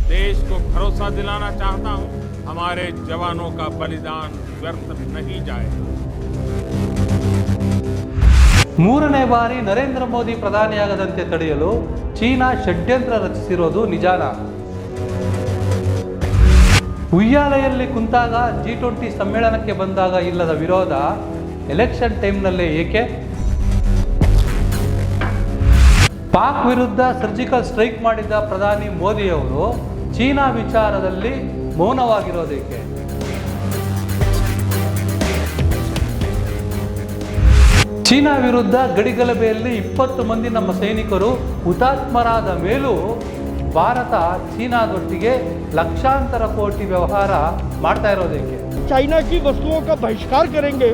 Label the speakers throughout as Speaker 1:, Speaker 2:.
Speaker 1: देश को भरोसा दिलाना चाहता हूं, हमारे जवानों का बलिदान व्यर्थ नहीं जाएगा।
Speaker 2: ಮೂರನೇ ಬಾರಿ ನರೇಂದ್ರ ಮೋದಿ ಪ್ರಧಾನಿಯಾಗದಂತೆ ತಡೆಯಲು ಚೀನಾ ಷಡ್ಯಂತ್ರ ರಚಿಸಿರೋದು ನಿಜಾನ? ಉಯ್ಯಾಲೆಯಲ್ಲಿ ಕುಂತಾಗ G20 ಸಮ್ಮೇಳನಕ್ಕೆ ಬಂದಾಗ ಇಲ್ಲದ ವಿರೋಧ ಎಲೆಕ್ಷನ್ ಟೈಮ್ನಲ್ಲೇ ಏಕೆ? ಪಾಕ್ ವಿರುದ್ಧ ಸರ್ಜಿಕಲ್ ಸ್ಟ್ರೈಕ್ ಮಾಡಿದ್ದ ಪ್ರಧಾನಿ ಮೋದಿಯವರು ಚೀನಾ ವಿಚಾರದಲ್ಲಿ ಮೌನವಾಗಿರೋದೇಕೆ? ಚೀನಾ ವಿರುದ್ಧ ಗಡಿಗಲಭೆಯಲ್ಲಿ 20 ಮಂದಿ ನಮ್ಮ ಸೈನಿಕರು ಹುತಾತ್ಮರಾದ ಮೇಲೂ ಭಾರತ ಚೀನಾದೊಟ್ಟಿಗೆ ಲಕ್ಷಾಂತರ ಕೋಟಿ ವ್ಯವಹಾರ ಮಾಡ್ತಾ ಇರೋದೇಕೆ?
Speaker 3: चाइना की वस्तुओं का बहिष्कार करेंगे।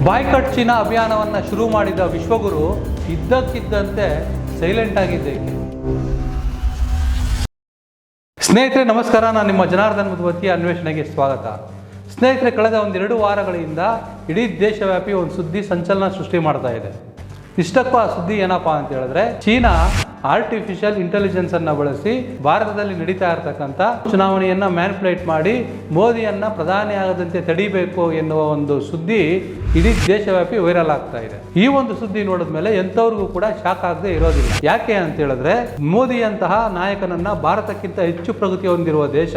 Speaker 2: ಬಾಯ್ಕಾಟ್ ಚೀನಾ ಅಭಿಯಾನವನ್ನು ಶುರು ಮಾಡಿದ ವಿಶ್ವಗುರು ಇದ್ದಕ್ಕಿದ್ದಂತೆ ಸೈಲೆಂಟ್ ಆಗಿದ್ದೇಕೆ? ಸ್ನೇಹಿತರೆ ನಮಸ್ಕಾರ, ನಾನು ನಿಮ್ಮ ಜನಾರ್ದನ್ ಮಧುವತಿ ಅನ್ವೇಷಣೆಗೆ ಸ್ವಾಗತ. ಸ್ನೇಹಿತರೆ, ಕಳೆದ 1-2 ವಾರಗಳಿಂದ ಇಡೀ ದೇಶವ್ಯಾಪಿ ಒಂದು ಸುದ್ದಿ ಸಂಚಲನ ಸೃಷ್ಟಿ ಮಾಡ್ತಾ ಇದೆ. ಇಷ್ಟಕ್ಕೂ ಆ ಸುದ್ದಿ ಏನಪ್ಪ ಅಂತ ಹೇಳಿದ್ರೆ, ಚೀನಾ ಆರ್ಟಿಫಿಷಿಯಲ್ ಇಂಟೆಲಿಜೆನ್ಸ್ ಅನ್ನು ಬಳಸಿ ಭಾರತದಲ್ಲಿ ನಡೀತಾ ಇರತಕ್ಕಂಥ ಚುನಾವಣೆಯನ್ನ ಮ್ಯಾನಿಪುಲೇಟ್ ಮಾಡಿ ಮೋದಿಯನ್ನ ಪ್ರಧಾನಿಯಾಗದಂತೆ ತಡಿಬೇಕು ಎನ್ನುವ ಒಂದು ಸುದ್ದಿ ಇಡೀ ದೇಶವ್ಯಾಪಿ ವೈರಲ್ ಆಗ್ತಾ ಇದೆ. ಈ ಒಂದು ಸುದ್ದಿ ನೋಡಿದ ಮೇಲೆ ಎಂಥವ್ರಿಗೂ ಕೂಡ ಶಾಕ್ ಆಗದೆ ಇರೋದಿಲ್ಲ. ಯಾಕೆ ಅಂತ ಹೇಳಿದ್ರೆ, ಮೋದಿಯಂತಹ ನಾಯಕನನ್ನ ಭಾರತಕ್ಕಿಂತ ಹೆಚ್ಚು ಪ್ರಗತಿ ಹೊಂದಿರುವ ದೇಶ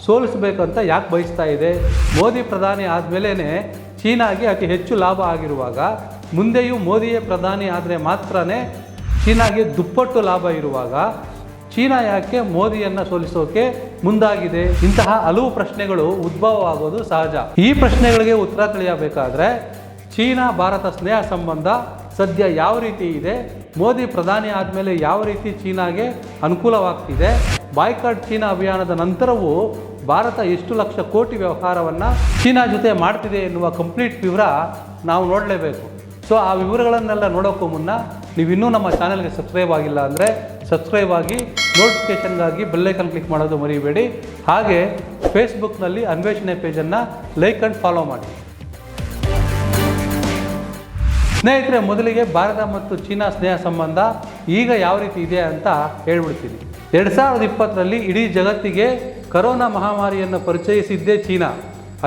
Speaker 2: ಸೋಲಿಸಬೇಕಂತ ಯಾಕೆ ಬಯಸ್ತಾ ಇದೆ? ಮೋದಿ ಪ್ರಧಾನಿ ಆದ್ಮೇಲೆ ಚೀನಾಗೆ ಅತಿ ಹೆಚ್ಚು ಲಾಭ ಆಗಿರುವಾಗ ಮುಂದೆಯೂ ಮೋದಿಯೇ ಪ್ರಧಾನಿ ಆದರೆ ಮಾತ್ರನೇ ಚೀನಾಗೆ ದುಪ್ಪಟ್ಟು ಲಾಭ ಇರುವಾಗ ಚೀನಾ ಯಾಕೆ ಮೋದಿಯನ್ನು ಸೋಲಿಸೋಕೆ ಮುಂದಾಗಿದೆ? ಇಂತಹ ಹಲವು ಪ್ರಶ್ನೆಗಳು ಉದ್ಭವವಾಗೋದು ಸಹಜ. ಈ ಪ್ರಶ್ನೆಗಳಿಗೆ ಉತ್ತರ ತಿಳಿಯಬೇಕಾದ್ರೆ ಚೀನಾ ಭಾರತ ಸ್ನೇಹ ಸಂಬಂಧ ಸದ್ಯ ಯಾವ ರೀತಿ ಇದೆ, ಮೋದಿ ಪ್ರಧಾನಿ ಆದಮೇಲೆ ಯಾವ ರೀತಿ ಚೀನಾಗೆ ಅನುಕೂಲವಾಗ್ತಿದೆ, ಬಾಯ್ಕಾಟ್ ಚೀನಾ ಅಭಿಯಾನದ ನಂತರವೂ ಭಾರತ ಎಷ್ಟು ಲಕ್ಷ ಕೋಟಿ ವ್ಯವಹಾರವನ್ನು ಚೀನಾ ಜೊತೆ ಮಾಡ್ತಿದೆ ಎನ್ನುವ ಕಂಪ್ಲೀಟ್ ವಿವರ ನಾವು ನೋಡಲೇಬೇಕು. ಸೊ ಆ ವಿವರಗಳನ್ನೆಲ್ಲ ನೋಡೋಕ್ಕೂ ಮುನ್ನ ನೀವಿನ್ನೂ ನಮ್ಮ ಚಾನೆಲ್ಗೆ ಸಬ್ಸ್ಕ್ರೈಬ್ ಆಗಿಲ್ಲ ಅಂದರೆ ಸಬ್ಸ್ಕ್ರೈಬ್ ಆಗಿ, ನೋಟಿಫಿಕೇಷನ್ಗಾಗಿ ಬೆಲ್ಲೈಕನ್ ಕ್ಲಿಕ್ ಮಾಡೋದು ಮರಿಬೇಡಿ. ಹಾಗೆ ಫೇಸ್ಬುಕ್ನಲ್ಲಿ ಅನ್ವೇಷಣೆ ಪೇಜನ್ನು ಲೈಕ್ ಆ್ಯಂಡ್ ಫಾಲೋ ಮಾಡಿ. ಸ್ನೇಹಿತರೆ, ಮೊದಲಿಗೆ ಭಾರತ ಮತ್ತು ಚೀನಾ ಸ್ನೇಹ ಸಂಬಂಧ ಈಗ ಯಾವ ರೀತಿ ಇದೆ ಅಂತ ಹೇಳ್ಬಿಡ್ತೀನಿ. 2020ರಲ್ಲಿ ಇಡೀ ಜಗತ್ತಿಗೆ ಕರೋನಾ ಮಹಾಮಾರಿಯನ್ನು ಪರಿಚಯಿಸಿದ್ದೇ ಚೀನಾ.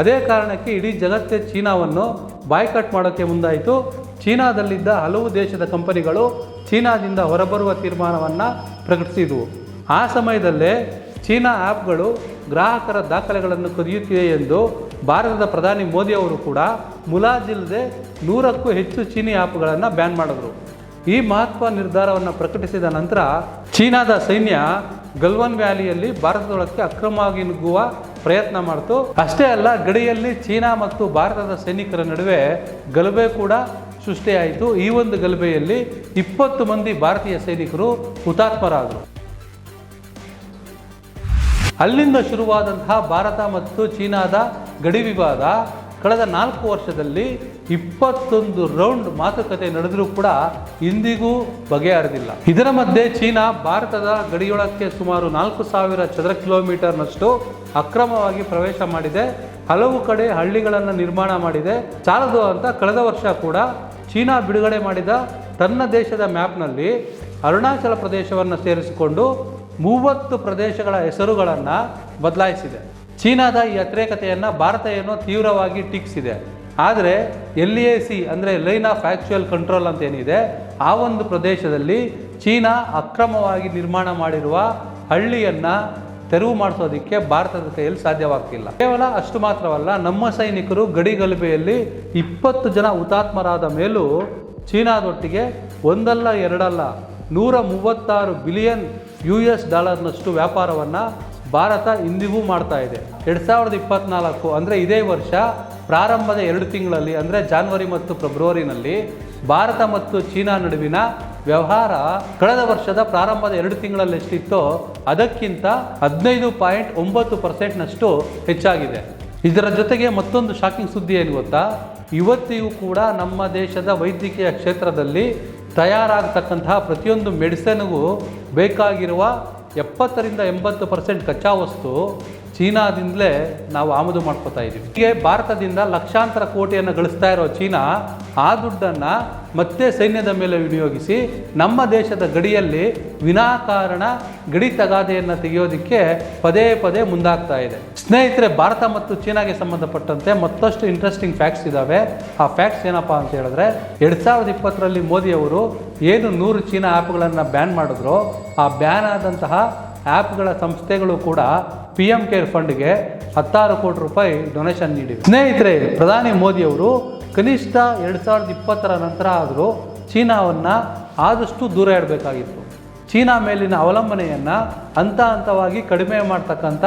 Speaker 2: ಅದೇ ಕಾರಣಕ್ಕೆ ಇಡೀ ಜಗತ್ತೇ ಚೀನಾವನ್ನು ಬಾಯ್ಕಾಟ್ ಮಾಡೋಕ್ಕೆ ಮುಂದಾಯಿತು. ಚೀನಾದಲ್ಲಿದ್ದ ಹಲವು ದೇಶದ ಕಂಪನಿಗಳು ಚೀನಾದಿಂದ ಹೊರಬರುವ ತೀರ್ಮಾನವನ್ನು ಪ್ರಕಟಿಸಿದವು. ಆ ಸಮಯದಲ್ಲೇ ಚೀನಾ ಆ್ಯಪ್ಗಳು ಗ್ರಾಹಕರ ದಾಖಲೆಗಳನ್ನು ಕದಿಯುತ್ತಿವೆ ಎಂದು ಭಾರತದ ಪ್ರಧಾನಿ ಮೋದಿಯವರು ಕೂಡ ಮುಲಾಜಿಲ್ಲದೆ 100ಕ್ಕೂ ಹೆಚ್ಚು ಚೀನಿ ಆ್ಯಪ್ಗಳನ್ನು ಬ್ಯಾನ್ ಮಾಡಿದ್ರು. ಈ ಮಹತ್ವ ನಿರ್ಧಾರವನ್ನು ಪ್ರಕಟಿಸಿದ ನಂತರ ಚೀನಾದ ಸೈನ್ಯ ಗಲ್ವಾನ್ ವ್ಯಾಲಿಯಲ್ಲಿ ಭಾರತದೊಳಕ್ಕೆ ಅಕ್ರಮವಾಗಿ ನುಗ್ಗುವ ಪ್ರಯತ್ನ ಮಾಡಿತು. ಅಷ್ಟೇ ಅಲ್ಲ, ಗಡಿಯಲ್ಲಿ ಚೀನಾ ಮತ್ತು ಭಾರತದ ಸೈನಿಕರ ನಡುವೆ ಗಲಭೆ ಕೂಡ ಸೃಷ್ಟಿಯಾಯಿತು. ಈ ಒಂದು ಗಲಭೆಯಲ್ಲಿ 20 ಮಂದಿ ಭಾರತೀಯ ಸೈನಿಕರು ಹುತಾತ್ಮರಾದರು. ಅಲ್ಲಿಂದ ಶುರುವಾದಂತಹ ಭಾರತ ಮತ್ತು ಚೀನಾದ ಗಡಿ ವಿವಾದ ಕಳೆದ 4 ವರ್ಷದಲ್ಲಿ 21 ರೌಂಡ್ ಮಾತುಕತೆ ನಡೆದರೂ ಕೂಡ ಇಂದಿಗೂ ಬಗೆಹರಿದಿಲ್ಲ. ಇದರ ಮಧ್ಯೆ ಚೀನಾ ಭಾರತದ ಗಡಿಯೊಳಕ್ಕೆ ಸುಮಾರು 4000 ಚದರ ಕಿಲೋಮೀಟರ್ನಷ್ಟು ಅಕ್ರಮವಾಗಿ ಪ್ರವೇಶ ಮಾಡಿದೆ. ಹಲವು ಕಡೆ ಹಳ್ಳಿಗಳನ್ನು ನಿರ್ಮಾಣ ಮಾಡಿದೆ. ಸಾಲದು ಅಂತ ಕಳೆದ ವರ್ಷ ಕೂಡ ಚೀನಾ ಬಿಡುಗಡೆ ಮಾಡಿದ ತನ್ನ ದೇಶದ ಮ್ಯಾಪ್ನಲ್ಲಿ ಅರುಣಾಚಲ ಪ್ರದೇಶವನ್ನು ಸೇರಿಸಿಕೊಂಡು 30 ಪ್ರದೇಶಗಳ ಹೆಸರುಗಳನ್ನು ಬದಲಾಯಿಸಿದೆ. ಚೀನಾದ ಈ ಅತಿರೇಕತೆಯನ್ನು ಭಾರತ ಏನೋ ತೀವ್ರವಾಗಿ ಟೀಕಿಸಿದೆ. ಆದರೆ LAC ಅಂದರೆ ಲೈನ್ ಆಫ್ ಆ್ಯಕ್ಚುಯಲ್ ಕಂಟ್ರೋಲ್ ಅಂತ ಏನಿದೆ, ಆ ಒಂದು ಪ್ರದೇಶದಲ್ಲಿ ಚೀನಾ ಅಕ್ರಮವಾಗಿ ನಿರ್ಮಾಣ ಮಾಡಿರುವ ಹಳ್ಳಿಯನ್ನು ತೆರವು ಮಾಡಿಸೋದಕ್ಕೆ ಭಾರತದ ಕೈಯಲ್ಲಿ ಸಾಧ್ಯವಾಗ್ತಿಲ್ಲ. ಕೇವಲ ಅಷ್ಟು ಮಾತ್ರವಲ್ಲ, ನಮ್ಮ ಸೈನಿಕರು ಗಡಿ ಗಲಭೆಯಲ್ಲಿ 20 ಜನ ಹುತಾತ್ಮರಾದ ಮೇಲೂ ಚೀನಾದೊಟ್ಟಿಗೆ ಒಂದಲ್ಲ ಎರಡಲ್ಲ 136 ಬಿಲಿಯನ್ US ಡಾಲರ್ನಷ್ಟು ವ್ಯಾಪಾರವನ್ನು ಭಾರತ ಇಂದಿಗೂ ಮಾಡ್ತಾ ಇದೆ. 2024 ಅಂದರೆ ಇದೇ ವರ್ಷ ಪ್ರಾರಂಭದ 2 ತಿಂಗಳಲ್ಲಿ ಅಂದರೆ ಜನವರಿ ಮತ್ತು ಫೆಬ್ರವರಿನಲ್ಲಿ ಭಾರತ ಮತ್ತು ಚೀನಾ ನಡುವಿನ ವ್ಯವಹಾರ ಕಳೆದ ವರ್ಷದ ಪ್ರಾರಂಭದ 2 ತಿಂಗಳಲ್ಲಿ ಎಷ್ಟಿತ್ತೋ ಅದಕ್ಕಿಂತ 15.9% ಹೆಚ್ಚಾಗಿದೆ. ಇದರ ಜೊತೆಗೆ ಮತ್ತೊಂದು ಶಾಕಿಂಗ್ ಸುದ್ದಿ ಏನು ಗೊತ್ತಾ? ಇವತ್ತಿಗೂ ಕೂಡ ನಮ್ಮ ದೇಶದ ವೈದ್ಯಕೀಯ ಕ್ಷೇತ್ರದಲ್ಲಿ ತಯಾರಾಗತಕ್ಕಂತಹ ಪ್ರತಿಯೊಂದು ಮೆಡಿಸಿನ್ಗೂ ಬೇಕಾಗಿರುವ 70-80% ಕಚ್ಚಾ ವಸ್ತು ಚೀನಾದಿಂದಲೇ ನಾವು ಆಮದು ಮಾಡ್ಕೋತಾ ಇದ್ದೀವಿ. ಹೀಗೆ ಭಾರತದಿಂದ ಲಕ್ಷಾಂತರ ಕೋಟಿಯನ್ನು ಗಳಿಸ್ತಾ ಇರೋ ಚೀನಾ ಆ ದುಡ್ಡನ್ನು ಮತ್ತೆ ಸೈನ್ಯದ ಮೇಲೆ ವಿನಿಯೋಗಿಸಿ ನಮ್ಮ ದೇಶದ ಗಡಿಯಲ್ಲಿ ವಿನಾಕಾರಣ ಗಡಿ ತಗಾದೆಯನ್ನು ತೆಗೆಯೋದಕ್ಕೆ ಪದೇ ಪದೇ ಮುಂದಾಗ್ತಾ ಇದೆ. ಸ್ನೇಹಿತರೆ, ಭಾರತ ಮತ್ತು ಚೀನಾಗೆ ಸಂಬಂಧಪಟ್ಟಂತೆ ಮತ್ತಷ್ಟು ಇಂಟ್ರೆಸ್ಟಿಂಗ್ ಫ್ಯಾಕ್ಟ್ಸ್ ಇದ್ದಾವೆ. ಆ ಫ್ಯಾಕ್ಟ್ಸ್ ಏನಪ್ಪ ಅಂತ ಹೇಳಿದ್ರೆ, 2020ರಲ್ಲಿ ಮೋದಿಯವರು ಏನು 100 ಚೀನಾ ಆ್ಯಪ್ಗಳನ್ನು ಬ್ಯಾನ್ ಮಾಡಿದ್ರು, ಆ ಬ್ಯಾನ್ ಆದಂತಹ ಆ್ಯಪ್ಗಳ ಸಂಸ್ಥೆಗಳು ಕೂಡ PM ಕೇರ್ ಫಂಡ್ಗೆ 16 ಕೋಟಿ ರೂಪಾಯಿ ಡೊನೇಷನ್ ನೀಡಿವೆ. ಸ್ನೇಹಿತರೆ, ಪ್ರಧಾನಿ ಮೋದಿಯವರು ಕನಿಷ್ಠ 2020ರ ನಂತರ ಆದರೂ ಚೀನಾವನ್ನು ಆದಷ್ಟು ದೂರ ಇಡಬೇಕಾಗಿತ್ತು. ಚೀನಾ ಮೇಲಿನ ಅವಲಂಬನೆಯನ್ನು ಹಂತವಾಗಿ ಕಡಿಮೆ ಮಾಡ್ತಕ್ಕಂಥ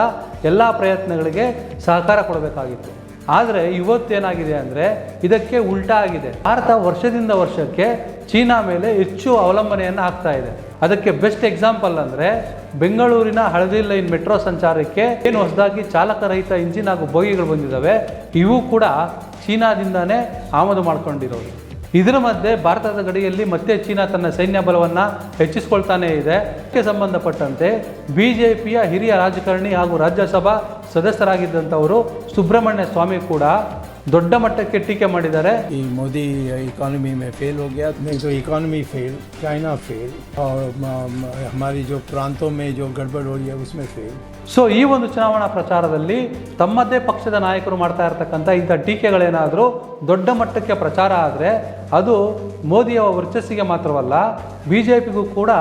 Speaker 2: ಎಲ್ಲ ಪ್ರಯತ್ನಗಳಿಗೆ ಸಹಕಾರ ಕೊಡಬೇಕಾಗಿತ್ತು. ಆದರೆ ಇವತ್ತೇನಾಗಿದೆ ಅಂದರೆ ಇದಕ್ಕೆ ಉಲ್ಟಾ ಆಗಿದೆ. ಭಾರತ ವರ್ಷದಿಂದ ವರ್ಷಕ್ಕೆ ಚೀನಾ ಮೇಲೆ ಹೆಚ್ಚು ಅವಲಂಬನೆಯನ್ನು ಆಗ್ತಾ ಇದೆ. ಅದಕ್ಕೆ ಬೆಸ್ಟ್ ಎಕ್ಸಾಂಪಲ್ ಅಂದರೆ ಬೆಂಗಳೂರಿನ ಹಳದಿ ಲೈನ್ ಮೆಟ್ರೋ ಸಂಚಾರಕ್ಕೆ ಏನು ಹೊಸದಾಗಿ ಚಾಲಕರಹಿತ ಇಂಜಿನ್ ಹಾಗೂ ಬೋಗಿಗಳು ಬಂದಿದ್ದಾವೆ, ಇವು ಕೂಡ ಚೀನಾದಿಂದನೇ ಆಮದು ಮಾಡ್ಕೊಂಡಿರೋದು. ಇದರ ಮಧ್ಯೆ ಭಾರತದ ಗಡಿಯಲ್ಲಿ ಮತ್ತೆ ಚೀನಾ ತನ್ನ ಸೈನ್ಯ ಬಲವನ್ನು ಹೆಚ್ಚಿಸ್ಕೊಳ್ತಾನೇ ಇದೆ. ಇದಕ್ಕೆ ಸಂಬಂಧಪಟ್ಟಂತೆ BJPಯ ಹಿರಿಯ ರಾಜಕಾರಣಿ ಹಾಗೂ ರಾಜ್ಯಸಭಾ ಸದಸ್ಯರಾಗಿದ್ದಂಥವರು ಸುಬ್ರಹ್ಮಣ್ಯ ಸ್ವಾಮಿ ಕೂಡ ದೊಡ್ಡ ಮಟ್ಟಕ್ಕೆ ಟೀಕೆ ಮಾಡಿದ್ದಾರೆ.
Speaker 4: मोदी इकोनॉमी में फेल हो गया, नहीं तो इकोनॉमी फेल, चाइना फेल और हमारी जो प्रांतों में जो गड़बड़ हो रही है उसमें फेल.
Speaker 2: ಸೊ ಈ ಒಂದು ಚುನಾವಣಾ ಪ್ರಚಾರದಲ್ಲಿ ತಮ್ಮದೇ ಪಕ್ಷದ ನಾಯಕರು ಮಾಡ್ತಾ ಇರತಕ್ಕಂಥ ಇಂಥ ಟೀಕೆಗಳೇನಾದರೂ ದೊಡ್ಡ ಮಟ್ಟಕ್ಕೆ ಪ್ರಚಾರ ಆದರೆ ಅದು ಮೋದಿಯ ವರ್ಚಸ್ಸಿಗೆ ಮಾತ್ರವಲ್ಲ, BJPಗೂ ಕೂಡ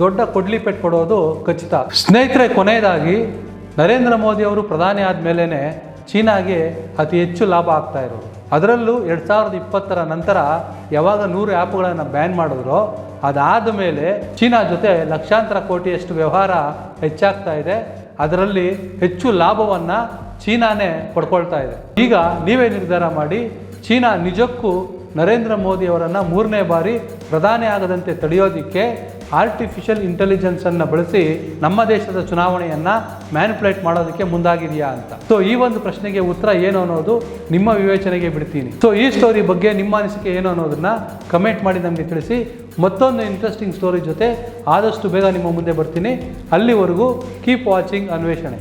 Speaker 2: ದೊಡ್ಡ ಕೊಡ್ಲಿ ಪೆಟ್ಟು ಕೊಡೋದು ಖಚಿತ. ಸ್ನೇಹಿತರೆ, ಕೊನೆಯದಾಗಿ ನರೇಂದ್ರ ಮೋದಿ ಅವರು ಪ್ರಧಾನಿ ಆದಮೇಲೆ ಚೀನಾಗೆ ಅತಿ ಹೆಚ್ಚು ಲಾಭ ಆಗ್ತಾ ಇರೋದು. ಅದರಲ್ಲೂ 2020ರ ನಂತರ ಯಾವಾಗ 100 ಆ್ಯಪ್ಗಳನ್ನು ಬ್ಯಾನ್ ಮಾಡಿದ್ರೋ ಅದಾದ ಮೇಲೆ ಚೀನಾ ಜೊತೆ ಲಕ್ಷಾಂತರ ಕೋಟಿಯಷ್ಟು ವ್ಯವಹಾರ ಹೆಚ್ಚಾಗ್ತಾ ಇದೆ. ಅದರಲ್ಲಿ ಹೆಚ್ಚು ಲಾಭವನ್ನು ಚೀನಾನೇ ಪಡ್ಕೊಳ್ತಾ ಇದೆ. ಈಗ ನೀವೇ ನಿರ್ಧಾರ ಮಾಡಿ, ಚೀನಾ ನಿಜಕ್ಕೂ ನರೇಂದ್ರ ಮೋದಿಯವರನ್ನು 3ನೇ ಬಾರಿ ಪ್ರಧಾನಿ ಆಗದಂತೆ ತಡೆಯೋದಕ್ಕೆ ಆರ್ಟಿಫಿಷಿಯಲ್ ಇಂಟೆಲಿಜೆನ್ಸನ್ನು ಬಳಸಿ ನಮ್ಮ ದೇಶದ ಚುನಾವಣೆಯನ್ನು ಮ್ಯಾನಿಪುಲೇಟ್ ಮಾಡೋದಕ್ಕೆ ಮುಂದಾಗಿದೆಯಾ ಅಂತ. ಸೊ ಈ ಒಂದು ಪ್ರಶ್ನೆಗೆ ಉತ್ತರ ಏನು ಅನ್ನೋದು ನಿಮ್ಮ ವಿವೇಚನೆಗೆ ಬಿಡ್ತೀನಿ. ಸೊ ಈ ಸ್ಟೋರಿ ಬಗ್ಗೆ ನಿಮ್ಮ ಅನಿಸಿಕೆ ಏನು ಅನ್ನೋದನ್ನು ಕಮೆಂಟ್ ಮಾಡಿ ನಮಗೆ ತಿಳಿಸಿ. ಮತ್ತೊಂದು ಇಂಟ್ರೆಸ್ಟಿಂಗ್ ಸ್ಟೋರಿ ಜೊತೆ ಆದಷ್ಟು ಬೇಗ ನಿಮ್ಮ ಮುಂದೆ ಬರ್ತೀನಿ. ಅಲ್ಲಿವರೆಗೂ ಕೀಪ್ ವಾಚಿಂಗ್ ಅನ್ವೇಷಣೆ.